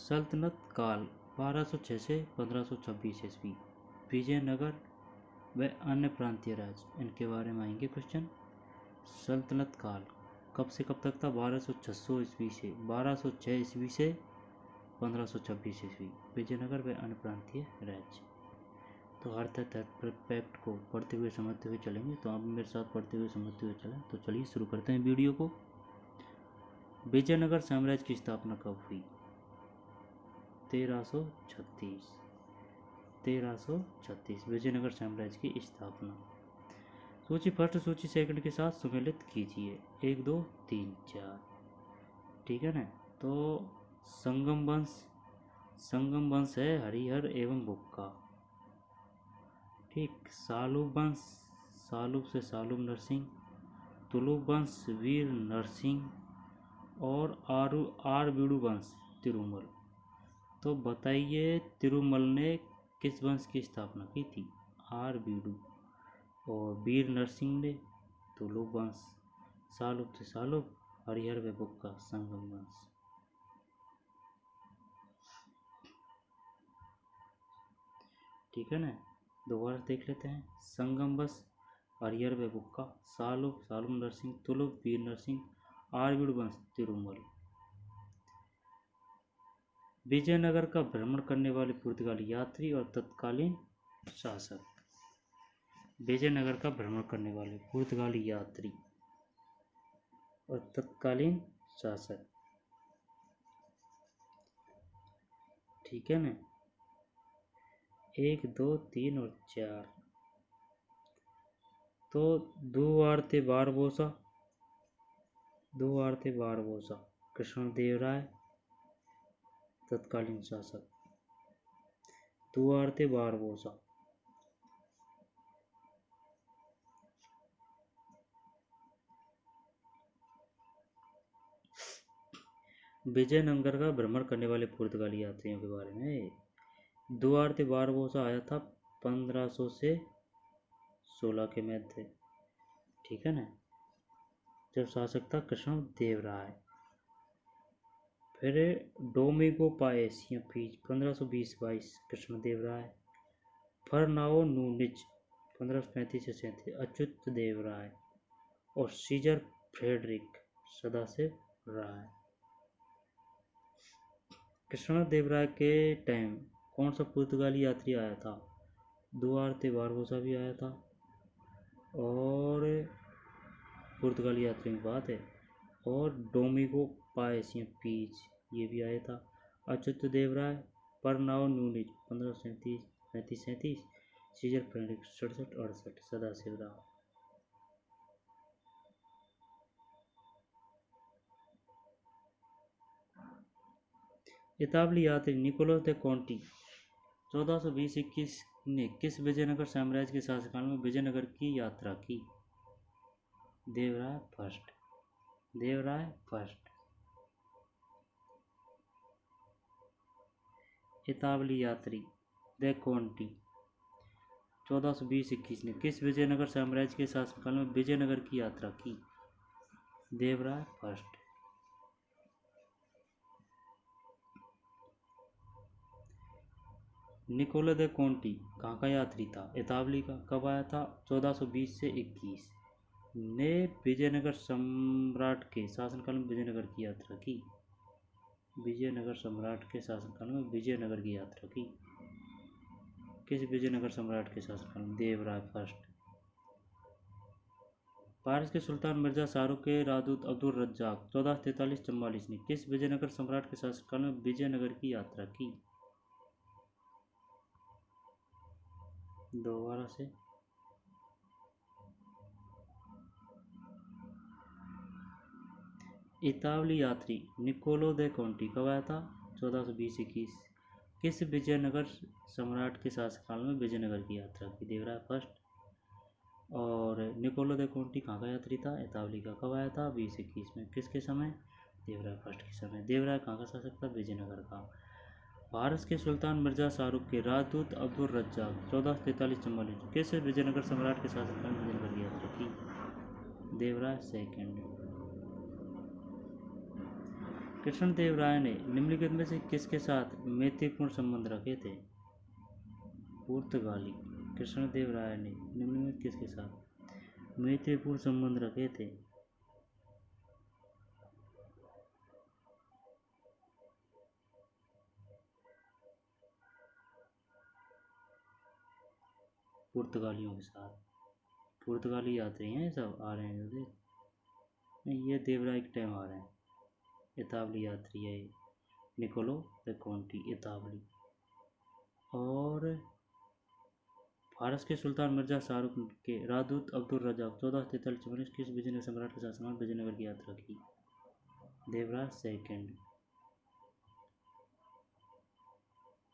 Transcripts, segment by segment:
सल्तनत काल 1206 से 1526 ईस्वी। विजयनगर व अन्य प्रांतीय राज्य, इनके बारे में आएंगे क्वेश्चन। सल्तनत काल कब से कब तक था? 1206 ईस्वी से 1206 ईस्वी से 1526 ईस्वी। विजयनगर व अन्य प्रांतीय राज्य। तो हर फैक्ट को पढ़ते हुए समझते हुए चलेंगे, तो आप मेरे साथ पढ़ते हुए समझते हुए चलें। तो चलिए शुरू करते हैं वीडियो को। विजयनगर साम्राज्य की स्थापना कब हुई? 1336 विजयनगर साम्राज्य की स्थापना। सूची फर्स्ट सूची सेकंड के साथ सुमेलित कीजिए। 1 2 3 4, ठीक है ना। तो संगम वंश है हरिहर एवं बुक्का, ठीक। सालुब से सालुब नरसिंह, तुलुप वंश वीर नरसिंह, और आरबीडू वंश तिरुमल। तो बताइए तिरुमल ने किस वंश की स्थापना की थी? आरबीडू। और वीर नरसिंह ने तुलुप वंश, सालुब से सालुब, हरिहर व बुक्का संगम वंश। ठीक है ना। दोबारा देख लेते हैं। संगम वंश हरिहर व बुक्का, सालुब नरसिंह, तुलुप वीर नरसिंह, आरबीडू वंश तिरुमल। विजयनगर का भ्रमण करने वाले पुर्तगाली यात्री और तत्कालीन शासक। विजयनगर का भ्रमण करने वाले पुर्तगाली यात्री और तत्कालीन शासक, ठीक है ना। 1 2 3 और 4। तो दुआर्ते बारबोसा कृष्णदेवराय तत्कालीन शासक। Duarte Barbosa. विजयनगर का भ्रमण करने वाले पुर्तगाली यात्रियों के बारे में। दुआर्ते बारबोसा आया था 1500 से 16 के मध्य, ठीक है ना, जब शासक था कृष्णदेवराय। फिर डोमिगो पाएस या फीज 1520-22 कृष्णदेवराय। फरनाओ नूनिज 1535 से 37 अच्युत देवराय। और सीजर फ्रेडरिक सदाशिव राय। कृष्णदेवराय के टाइम कौन सा पुर्तगाली यात्री आया था? दुआर्ते बारबोसा भी आया था, और पुर्तगाली यात्रियों की बात है। और डोमिगो पाएस या पीज ये भी आया था। Achyut Devaraya, Fernao Nuniz 1537, Caesar Frederick 67-68, Sadashiv Rao. इतालवी यात्री निकोलो दे कॉन्टी 1420-21 ने किस विजयनगर साम्राज्य के शासनकाल में विजयनगर की यात्रा की? देवराय फर्स्ट। इतालवी यात्री दे कॉन्टी 1420-21 ने किस विजयनगर साम्राज्य के शासनकाल में विजयनगर की यात्रा की? देवराय फर्स्ट। निकोलो दे कॉन्टी कहाँ का यात्री था? इतालवी का। कब आया था? 1420 से 21 ने विजयनगर सम्राट के शासनकाल में विजयनगर की यात्रा की। विजयनगर सम्राट के शासनकाल में विजयनगर की यात्रा की। किस विजयनगर सम्राट के शासनकाल में? देवराय फर्स्ट। पारस के सुल्तान मिर्जा शाहरुख के राजदूत अब्दुल रज्जाक 1443-44 ने किस विजयनगर सम्राट के शासनकाल में विजयनगर की यात्रा की? दोबारा से। इतालवी यात्री निकोलो दे कॉन्टी कब आया था? 1420-21 किस विजयनगर सम्राट के शासनकाल में विजयनगर की यात्रा की? देवराय फर्स्ट। और निकोलो दे कॉन्टी कहाँ का यात्री था? इतालवी का। कब आया था? 20-21 में। किसके समय? देवराय फर्स्ट के समय। देवराय कहाँ का शासक था? विजयनगर का। फारस के सुल्तान मिर्जा शाहरुख के राजदूत अब्दुल रज्जाक 1443-44 किस विजयनगर सम्राट के शासनकाल में विजयनगर की यात्रा की? देवराय सेकंड। कृष्णदेव राय ने निम्नलिखित में से किसके साथ मैत्रीपूर्ण संबंध रखे थे? पुर्तगाली। कृष्णदेव राय ने निम्नलिखित किसके साथ मैत्रीपूर्ण संबंध रखे थे? पुर्तगालियों के साथ। पुर्तगाली यात्री हैं सब, आ रहे हैं जो नहीं, ये देवराय के टाइम आ रहे हैं। इतावली यात्री है निकोलो द कॉन्टी, इतावली। और फारस के सुल्तान मिर्जा शाहरुख के राजदूत अब्दुल रजाक 1443 किस विजयनगर सम्राट के साथ विजयनगर की यात्रा की? देवराज सेकंड।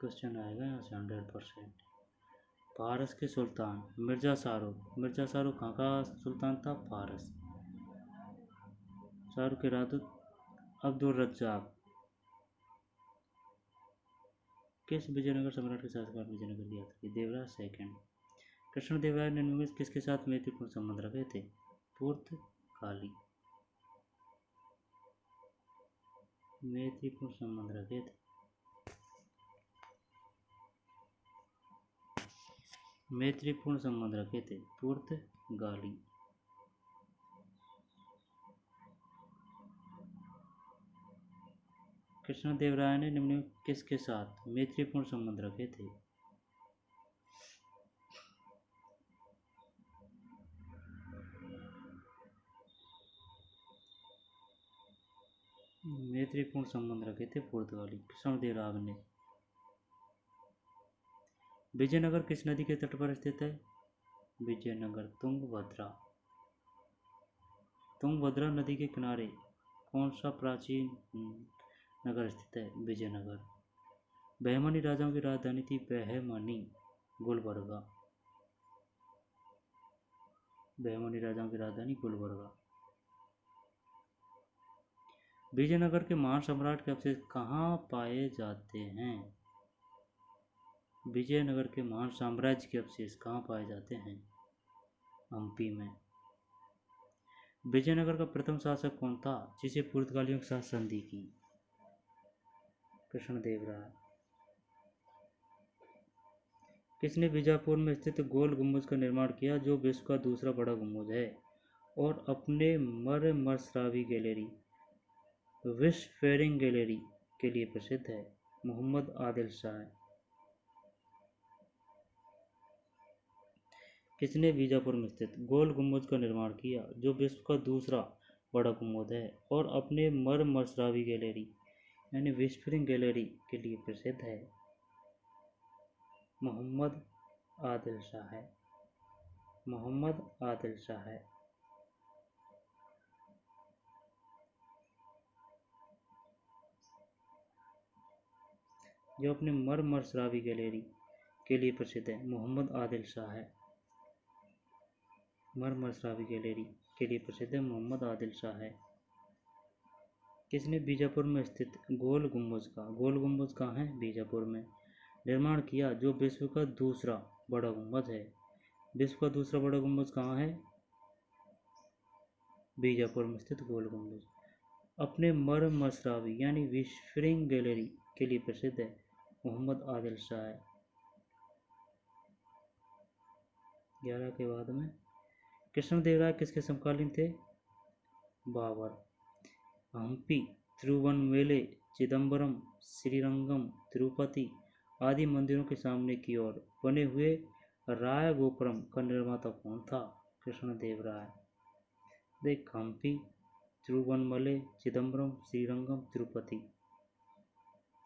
क्वेश्चन आएगा यहाँ से 100%। फारस के सुल्तान मिर्जा शाहरुख कहाँ का सुल्तान था? फारस। शाहरुख के राजदूत अब्दुल रज्जाक किस विजयनगर सम्राट के साथ विजयनगर की यात्रा की? देवराज सेकंड। कृष्णदेव राय ने किसके साथ मैत्रीपूर्ण संबंध रखे थे? पुर्तगाली। मैत्रीपूर्ण संबंध रखे थे। मैत्रीपूर्ण संबंध रखे थे पुर्तगाली। कृष्णदेव राय ने निम्न किसके साथ मैत्रीपूर्ण संबंध रखे थे? मैत्रीपूर्ण संबंध रखे थे पुर्तगाली। कृष्णदेव राय ने। विजयनगर किस नदी के तट पर स्थित है? विजयनगर तुंगभद्रा। तुंगभद्रा नदी के किनारे कौन सा प्राचीन नगर स्थित है? विजयनगर। बहमनी राजाओं की राजधानी थी बहमनी गुलबर्गा। बहमनी राजाओं की राजधानी गुलबर्गा। विजयनगर के महान सम्राट के अवशेष कहाँ पाए जाते हैं? विजयनगर के महान साम्राज्य के अवशेष कहाँ पाए जाते हैं? हम्पी में। विजयनगर का प्रथम शासक कौन था जिसे पुर्तगालियों के साथ संधि की? कृष्णदेव राय। किसने बीजापुर में स्थित गोल गुम्बद का निर्माण किया जो विश्व का दूसरा बड़ा गुम्बद है और अपने मरमरश्रावी गैलरी विस्फेरिंग गैलरी के लिए प्रसिद्ध है? मोहम्मद आदिल शाह। किसने बीजापुर में स्थित गोल गुम्बद का निर्माण किया जो विश्व का दूसरा बड़ा गुम्बद है और अपने मरमरश्रावी गैलरी यानी विस्फेरिंग गैलरी के लिए प्रसिद्ध है? मोहम्मद आदिल शाह। मोहम्मद आदिल शाह। जो अपने मरमरश्रावी गैलरी के लिए प्रसिद्ध है? मोहम्मद आदिल शाह। मरमरश्रावी गैलरी के लिए प्रसिद्ध है? मोहम्मद आदिल शाह। किसने बीजापुर में स्थित गोल गुम्बद कहाँ है? बीजापुर में। निर्माण किया जो विश्व का दूसरा बड़ा गुम्बद है? विश्व का दूसरा बड़ा गुम्बद कहाँ है? बीजापुर में स्थित गोल गुम्बद। अपने मरमरश्रावी यानी विस्फेरिंग गैलरी के लिए प्रसिद्ध है? मोहम्मद आदिल शाह। 11 के बाद में कृष्णदेव राय किसके समकालीन थे? बाबर। हम्पी, तिरुवनमेले, चिदम्बरम, श्रीरंगम, तिरुपति आदि मंदिरों के सामने की ओर बने हुए राय गोपुरम का निर्माता कौन था? कृष्णदेव राय। देख, हम्पी, तिरुवनमले, चिदम्बरम, श्रीरंगम,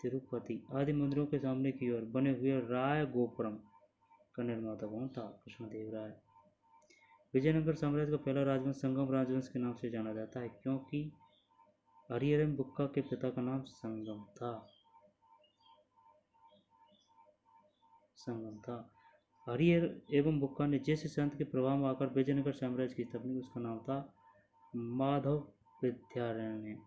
तिरुपति आदि मंदिरों के सामने की ओर बने हुए राय गोपुरम का निर्माता कौन था? कृष्णदेव राय। विजयनगर साम्राज्य का पहला राजवंश संगम राजवंश के नाम से जाना जाता है क्योंकि हरिहरम बुक्का के पिता का नाम संगम था। हरिहर एवं बुक्का ने जिस संत के प्रभाव में आकर विजयनगर साम्राज्य की स्थापना की उसका नाम था माधव विद्यारण्य।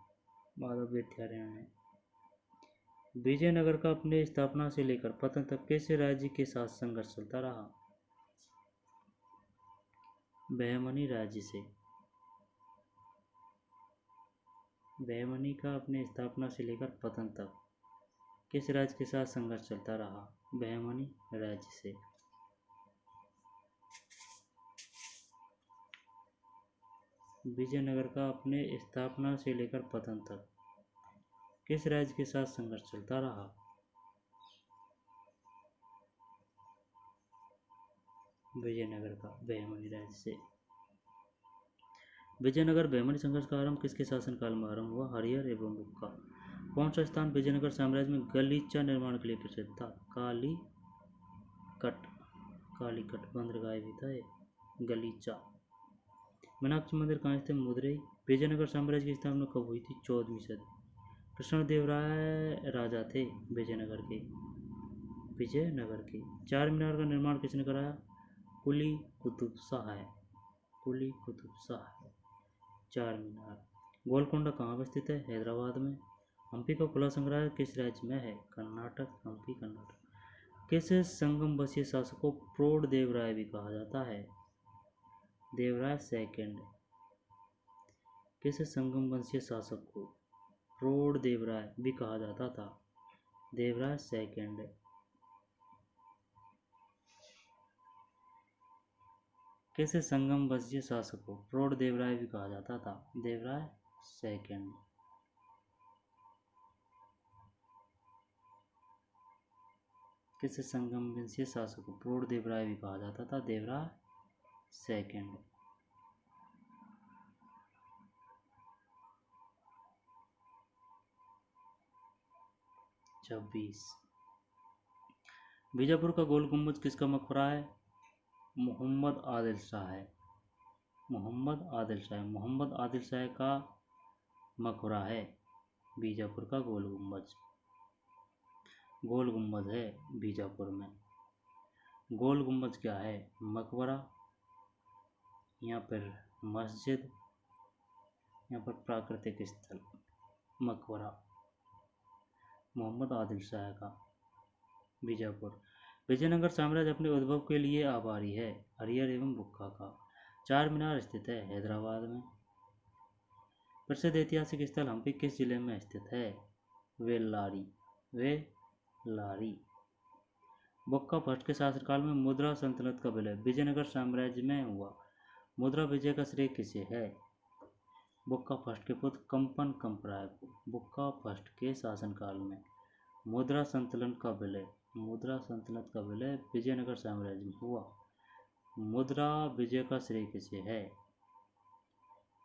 विजयनगर का अपने स्थापना से लेकर पतन तक किस राज्य के साथ संघर्ष चलता रहा? बहमनी राज्य से। बहमनी का अपने स्थापना से लेकर पतन तक किस राज्य के साथ संघर्ष चलता रहा? बहमनी राज्य से। विजयनगर का अपने स्थापना से लेकर पतन तक किस राज्य के साथ संघर्ष चलता रहा? विजयनगर का बहमनी राज्य से। विजयनगर बहमनी संघर्ष का आरंभ किसके शासनकाल में आरंभ हुआ? हरिहर एवं बुक्का। कौन सा स्थान विजयनगर साम्राज्य में गलीचा निर्माण के लिए प्रसिद्ध था? कालीकट। कालीकट बंदरगाह भी था ये। गलीचा। मीनाक्षी मंदिर कहाँ स्थित है? मदुरई। विजयनगर साम्राज्य की स्थापना कब हुई थी? 14वीं सदी। कृष्णदेवराय राजा थे विजयनगर के। चार मीनार का निर्माण किसने कराया? कुली कुतुब शाह है। कुली कुतुब शाह। चार मीनार। गोलकोंडा कहाँ स्थित है? हैदराबाद में। हम्पी का खुला संग्रहालय किस राज्य में है? कर्नाटक। हम्पी कर्नाटक। किस संगम वंशीय शासक को प्रौढ़ देवराय भी कहा जाता है? देवराय सेकंड। किस संगम वंशीय शासक को प्रौढ़ देवराय भी कहा जाता था? देवराय सेकंड। किस संगम वंशीय शासक को प्रौढ़ देवराय भी कहा जाता था? देवराय सेकंड। किस संगम वंशीय शासक को प्रौढ़ देवराय भी कहा जाता था? देवराय सेकंड। बीजापुर का गोल गुम्बद किसका मकबरा है? मोहम्मद आदिल शाह है। मोहम्मद आदिल शाह। मोहम्मद आदिल शाह का मकबरा है बीजापुर का गोल गुम्बद। गोल गुम्बद है बीजापुर में। गोल गुम्बद क्या है? मकबरा, यहाँ पर मस्जिद, यहाँ पर प्राकृतिक स्थल। मकबरा मोहम्मद आदिल शाह का बीजापुर। विजयनगर साम्राज्य अपने उद्भव के लिए आभारी है? हरिहर एवं बुक्का का। चार मीनार स्थित है हैदराबाद में। प्रसिद्ध ऐतिहासिक स्थल हम्पी किस जिले में स्थित है? वेल्लारी। वेल्लारी। बुक्का फर्स्ट के शासनकाल में मुद्रा सल्तनत का विलय विजयनगर साम्राज्य में हुआ। मुद्रा विजय का श्रेय किसे है? बुक्का फर्स्ट के पुत्र कंपन कंपराय को। बुक्का फर्स्ट के शासनकाल में मुद्रा सल्तनत का विलय विजयनगर साम्राज्य में हुआ। मुद्रा विजय का श्रेय किसे है?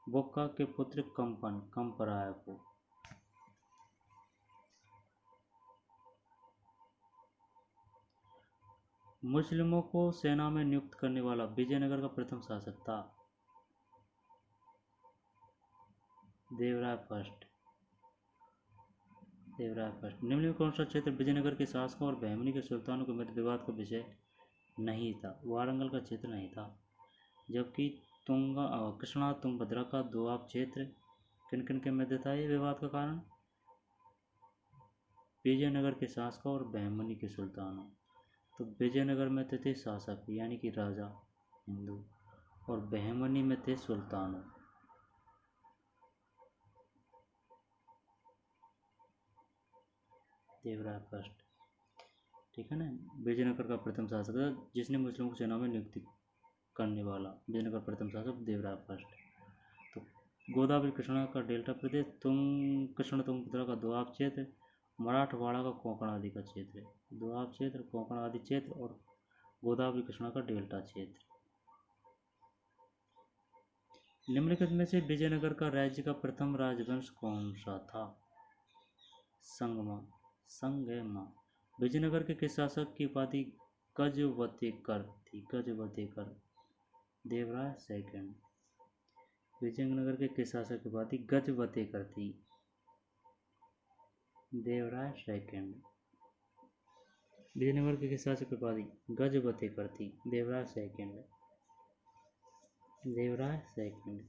बुक्का के पुत्र कंपन कंपराय को। मुस्लिमों को सेना में नियुक्त करने वाला विजयनगर का प्रथम शासक था? देवराय फर्स्ट। निम्न में कौन सा क्षेत्र विजयनगर के शासकों और बहमनी के सुल्तानों के मध्य विवाद का विषय नहीं था? वारंगल का क्षेत्र नहीं था। जबकि कृष्णा तुंगभद्रा का दोआब क्षेत्र किन किन के मध्य था ये विवाद का कारण? विजयनगर के शासकों और बहमनी के सुल्तानों। तो विजयनगर में थे शासक यानी कि राजा हिंदू, और बहमनी में थे सुल्तानों। देवराय फर्स्ट, ठीक है ना। विजयनगर का प्रथम शासक था जिसने मुस्लिमों को सेना में नियुक्ति करने वाला। विजयनगर प्रथम शासक देवराय फर्स्ट। तो गोदावरी कृष्णा का डेल्टा प्रदेश, कृष्ण तुंगभद्रा का दोआब क्षेत्र, मराठवाड़ा का कोंकण आदि का क्षेत्र है। दोआब क्षेत्र, कोंकण आदि क्षेत्र और गोदावरी कृष्णा का डेल्टा क्षेत्र। निम्नलिखित में से विजयनगर का राज्य का प्रथम राजवंश कौन सा था? संगमा। विजयनगर के किस शासक की उपाधि गजवतेकर थी? गजवतेकर। देवराय सेकंड। विजयनगर के किस शासक की उपाधि गजवतेकर थी? देवराय सेकंड। विजयनगर के किस शासक की उपाधि गजवतेकर थी? देवराय सेकंड। देवराय सेकंड।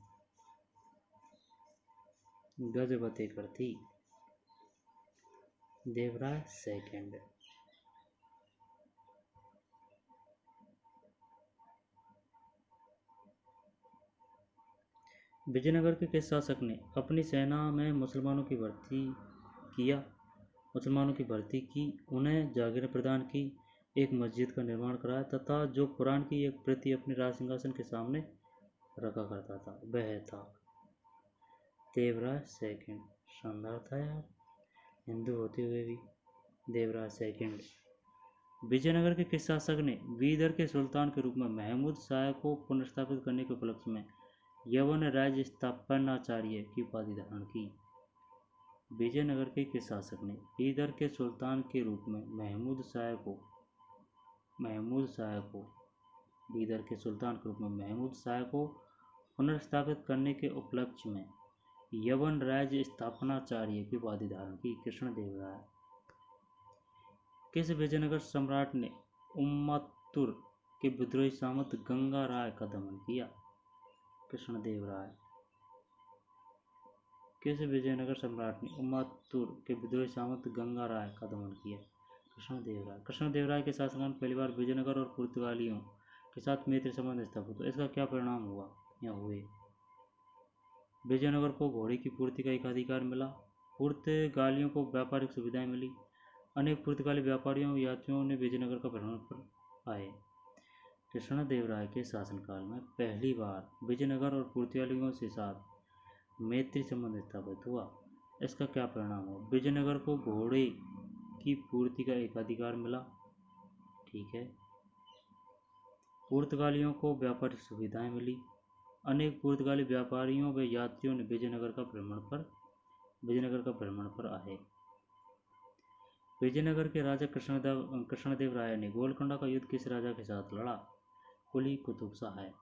गजवतेकर थी। देवराय सेकंड। विजयनगर के किस शासक ने अपनी सेना में मुसलमानों की भर्ती की, उन्हें जागीरें प्रदान की, एक मस्जिद का निर्माण कराया तथा जो कुरान की एक प्रति अपने राज सिंहासन के सामने रखा करता था, वह था देवराज सेकंड। शानदार था यार, हिंदू होते हुए भी देवराज सेकंड। विजयनगर के किस शासक ने बीदर के सुल्तान के रूप में महमूद शाह को पुनर्स्थापित करने के उपलक्ष्य में यवन राज्य स्थापनाचार्य की उपाधि धारण की? विजयनगर के किस शासक ने बीदर के सुल्तान के रूप में बीदर के सुल्तान के रूप में महमूद शाह को पुनर्स्थापित करने के उपलक्ष्य में यवन राज्य स्थापनाचार्य की उपाधि धारण की? कृष्णदेवराय। किस विजयनगर सम्राट ने उम्मत्तूर के विद्रोही सामंत गंगा राय का दमन किया? कृष्णदेवराय। किस विजयनगर सम्राट ने उम्मत्तूर के विद्रोही सामंत गंगा राय का दमन किया? कृष्णदेवराय। कृष्णदेवराय के शासनकाल में पहली बार विजयनगर और पुर्तगालियों के साथ मैत्री संबंध स्थापित हुआ, इसका क्या परिणाम हुआ या हुए? विजयनगर को घोड़े की पूर्ति का एक अधिकार मिला, पुर्तगालियों को व्यापारिक सुविधाएं मिली, अनेक पुर्तगाली व्यापारियों और यात्रियों ने विजयनगर का भ्रमण पर आए। कृष्णदेवराय के शासनकाल में पहली बार विजयनगर और पुर्तगालियों के साथ मैत्री संबंध स्थापित हुआ, इसका क्या परिणाम हुआ? विजयनगर को घोड़े की पूर्ति का एक अधिकार मिला, ठीक है। पुर्तगालियों को व्यापारिक सुविधाएं मिली, अनेक पुर्तगाली व्यापारियों व यात्रियों ने विजयनगर का भ्रमण पर आए। विजयनगर के राजा कृष्णदेव राय ने गोलकोंडा का युद्ध किस राजा के साथ लड़ा? कुली कुतुब शाह है।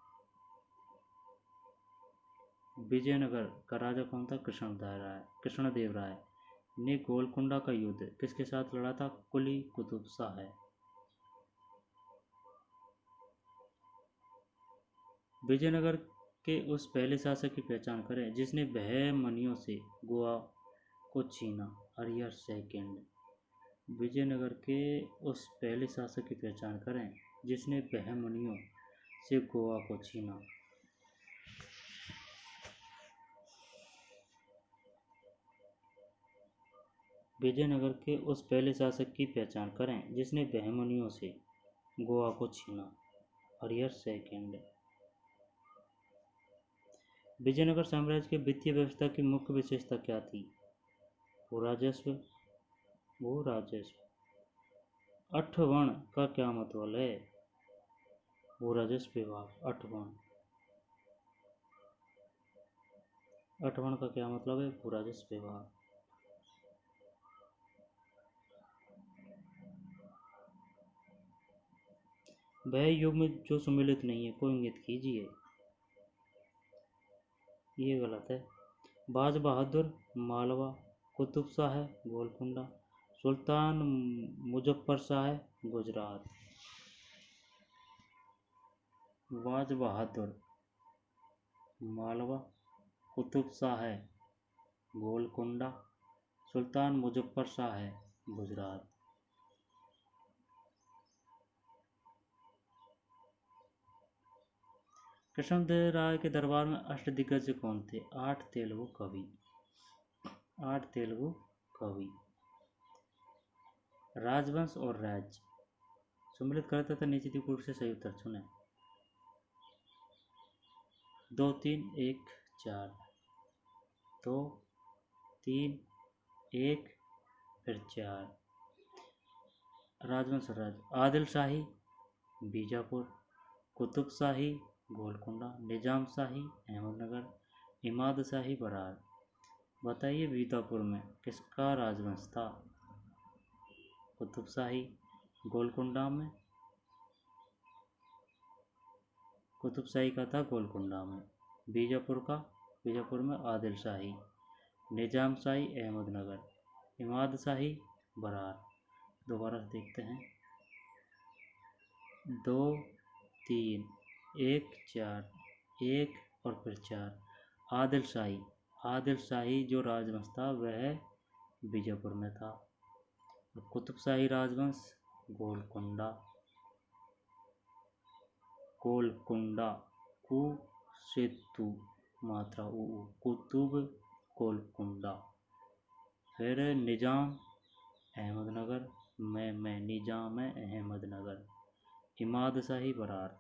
विजयनगर का राजा कौन था? कृष्णदेव राय ने गोलकोंडा का युद्ध किसके साथ लड़ा था? कुली कुतुब शाह है। विजयनगर के उस पहले शासक की पहचान करें जिसने बहमनियों से गोवा को छीना। हरिहर सेकंड। विजयनगर के उस पहले शासक की पहचान करें जिसने बहमनियों से गोवा को छीना। विजयनगर के उस पहले शासक की पहचान करें जिसने बहमनियों से गोवा को छीना। हरिहर सेकंड। विजयनगर साम्राज्य के वित्तीय व्यवस्था की मुख्य विशेषता क्या थी? भूराजस्व। अठवर्ण का क्या मतलब है? भूराजस्व विभाग। अठवर्ण का क्या मतलब है? भूराजस्व विभाग। वह युग में जो सम्मिलित नहीं है को इंगित कीजिए। ये गलत है। बाज बहादुर मालवा, कुतुब शाह है गोलकुंडा, सुल्तान मुजफ्फर शाह है गुजरात। बाज बहादुर मालवा, कुतुब शाह है गोलकुंडा, सुल्तान मुजफ्फर शाह है गुजरात। कृष्णदेव राय के दरबार में अष्टदिग्गज कौन थे? 8 तेलुगु कवि। राजवंश और राज्य सम्मिलित करते थे, नीचे दिए रूप से सही उत्तर चुने। 2 3 1 4, 2 3 1 फिर 4। राजवंश और राज्य। आदिल शाही बीजापुर, कुतुब शाही गोलकुंडा, निजाम शाही अहमदनगर, इमाद शाही बरार। बताइए बीजापुर में किसका राजवंश था? कुतुब शाही। गोलकुंडा में कुतुब शाही का था गोलकुंडा में। बीजापुर में आदिल शाही, निजाम शाही अहमदनगर, इमाद शाही बरार। दोबारा देखते हैं। 2 3 1 4 1 और फिर 4। आदिल शाही जो राजवंश था वह बीजापुर में था। कुतुब शाही राजवंश गोलकुंडा कु सेतु मात्रा उ, कुतुब गोलकुंडा। फिर निजाम अहमदनगर, मैं निजाम अहमदनगर। इमाद शाही बरार।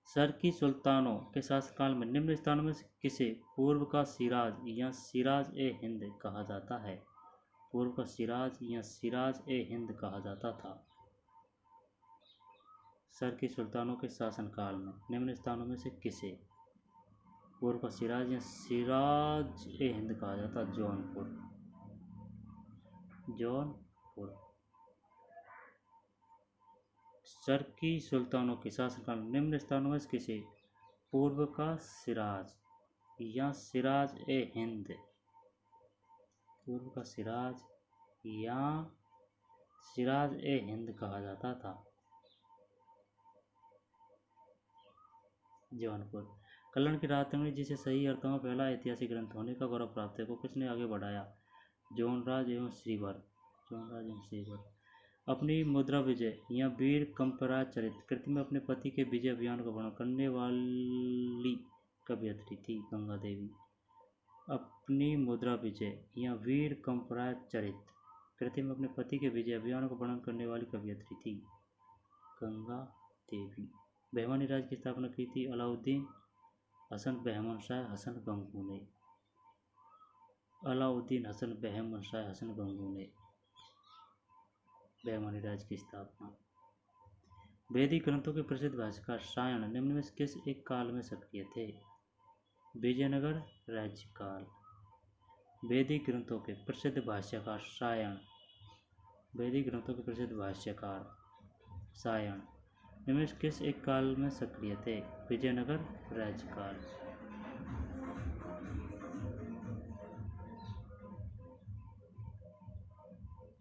शर्की सुल्तानों के शासनकाल में निम्न स्थानों में से किसे पूर्व का सिराज या सिराज ए हिंद कहा जाता है? पूर्व का सिराज या सिराज ए हिंद कहा जाता था। शर्की सुल्तानों के शासनकाल में निम्न स्थानों में से किसे पूर्व का सिराज या सिराज ए हिंद कहा जाता? जौनपुर। शर्की सुल्तानों के शासनकाल में निम्न स्थानों में से किसे पूर्व का सिराज या सिराज ए हिंद, पूर्व का सिराज या सिराज ए हिंद कहा जाता था? जौनपुर। कल्याण की राजतंगड़ी, जिसे सही अर्थों में पहला ऐतिहासिक ग्रंथ होने का गौरव प्राप्त है, को किसने आगे बढ़ाया? जौनराज एवं श्रीवर। अपनी मुद्रा विजय या वीर कंपराज चरित कृति में अपने पति के विजय अभियान का वर्णन करने वाली कवयित्री थी गंगा देवी। अपनी मुद्रा विजय या वीर कंपराज चरित कृति में अपने पति के विजय अभियान का वर्णन करने वाली कवयित्री थी गंगा देवी। बहमानी राज्य की स्थापना की थी अलाउद्दीन हसन बहमन शाह हसन गंगू ने। अलाउद्दीन हसन बहमन शाह हसन गंगू ने बहमानी राज्य की स्थापना। वैदिक ग्रंथों के प्रसिद्ध भाष्यकार सायण निम्न में किस एक काल में सक्रिय थे? विजयनगर राज्यकाल। वैदिक ग्रंथों के प्रसिद्ध भाष्यकार सायण, वैदिक ग्रंथों के प्रसिद्ध भाष्यकार सायण निम्न में किस एक काल में सक्रिय थे? विजयनगर राज्यकाल।